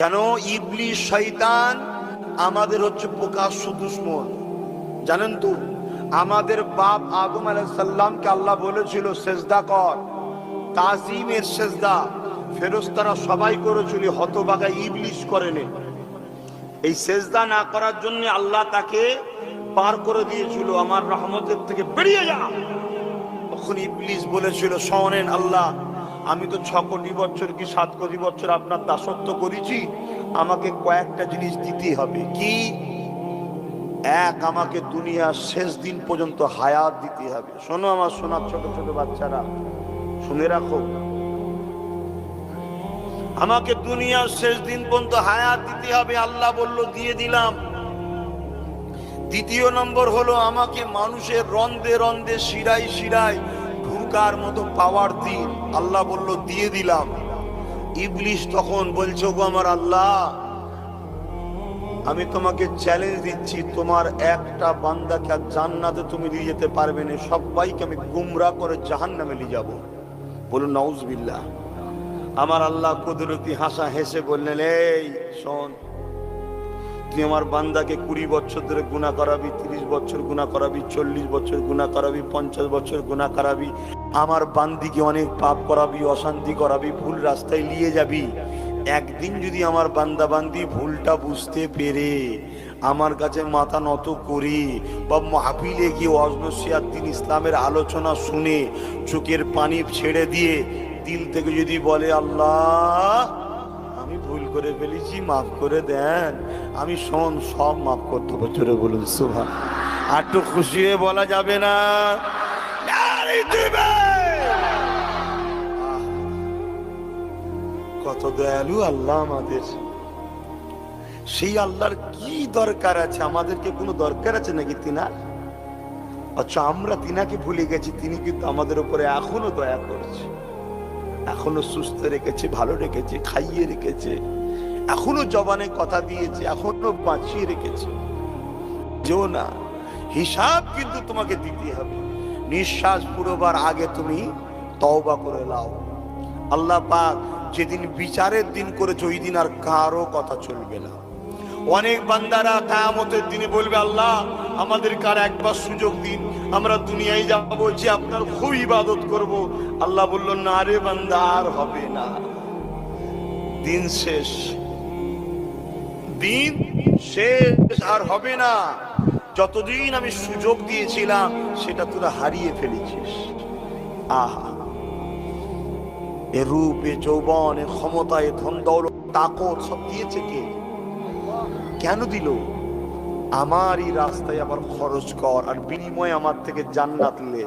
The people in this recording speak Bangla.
কেন? ইবলিস শয়তান আমাদের হচ্ছে প্রকাশ্য দুশমন, জানেন তো? আমাদের বাপ আদম আলাইহিস সালামকে আল্লাহ বলেছিল সেজদা কর, তাজিমের সেজদা। ফেরেশতারা সবাই করেছিল, হতভাগা ইবলিস করেনি। এই সেজদা না করার জন্য আল্লাহ তাকে পার করে দিয়েছিল, আমার রহমতের থেকে বেরিয়ে যা। তখন ইবলিস বলেছিল, শোনেন আল্লাহ, আমি তো 6 কোটি বছর কি 7 কোটি বছর আপনার দাসত্ব করেছি, আমাকে কয়েকটা জিনিস দিতে হবে। কি? এক, আমাকে দুনিয়ার শেষ দিন পর্যন্ত হায়াত দিতে হবে। শোনো আমার সোনার ছোট ছোট বাচ্চারা, শুনে রাখো, আমাকে দুনিয়ার শেষ দিন পর্যন্ত হায়াত দিতে হবে। আল্লাহ বলল, দিয়ে দিলাম। দ্বিতীয় নম্বর হলো, আমাকে মানুষের রন্ধে রন্ধে শিরায় শিরায় ঢুকার মতো পাওয়ার দিন। আল্লাহ বলল, দিয়ে দিলাম। ইবলিস তখন বলছে, গো আমার আল্লাহ, আমি তোমাকে চ্যালেঞ্জ দিচ্ছি, তোমার একটা বান্দাকে জান্নাতে তুমি নিয়ে যেতে পারবে না, সবাইকে আমি গুমরাহ করে জাহান্নামে নিয়ে যাব। বলুন নাউজুবিল্লাহ। আমার আল্লাহ কুদরতি হাসা হেসে বললেন, এই শোন, তুই আমার বান্দাকে 20 বছর ধরে গুনাহ করাবি, 30 বছর গুনাহ করাবি, 40 বছর গুনাহ করাবি, 50 বছর গুনাহ করাবি, আমার বান্দিকে অনেক পাপ করাবি, অশান্তি করাবি, ভুল রাস্তায় নিয়ে যাবি। একদিন যদি আমার বান্দা বান্দি ভুলটা বুঝতে পেরে আমার কাছে মাথা নত করি, বা মাহফিলে গিয়ে ওয়াজ নসিহত দিন ইসলামের আলোচনা শুনে চোখের পানি ছেড়ে দিয়ে দিল থেকে যদি বলে, আল্লাহ আমি ভুল করে ফেলেছি, মাফ করে দেন, আমি শোন সব মাফ করতে বছরে। বলুন সুবহান। আর তো খুশি হয়ে বলা যাবে না? কত দয়ালু আল্লাহ আমাদের। সেই আল্লাহর কি দরকার আছে? আমাদেরকে কোনো দরকার আছে নাকি তিনার? আচ্ছা, আমরা তিনাকে ভুলে গেছি, তিনি কিন্তু আমাদের উপরে এখনো দয়া করছে, এখনো সুস্থ রেখেছে, ভালো রেখেছে, খাইয়ে রেখেছে, এখনো জবানে কথা দিয়েছে, এখনো বাঁচিয়ে রেখেছে। যেও না, হিসাব কিন্তু তোমাকে দিতে হবে। নিঃশ্বাস পুরোবার আগে তুমি তওবা করে নাও। আল্লাহ পাক যেদিন বিচারের দিন করেছে, ওই দিন আর কারো কথা চলবে না। অনেক বান্দারা কিয়ামতের দিনে বলবে, আল্লাহ আমাদেরকে আর একবার সুযোগ দিন, আমরা দুনিয়ায় যাবো, যে আপনার খুব ইবাদত করব। আল্লাহ বলল, না রে বান্দা, আর হবে না, দিন শেষ, দিন শেষ, আর হবে না। যতদিন আমি সুযোগ দিয়েছিলাম সেটা তোরা হারিয়ে ফেলেছিস। আহা, এ রূপ, এ যৌবন, এ ক্ষমতা, এ ধন দৌলত, তাকত সব দিয়েছে কে? কেন দিল? আমারই রাস্তায় আবার খরচ কর, আর বিনিময়ে আমার থেকে জান্নাত লে।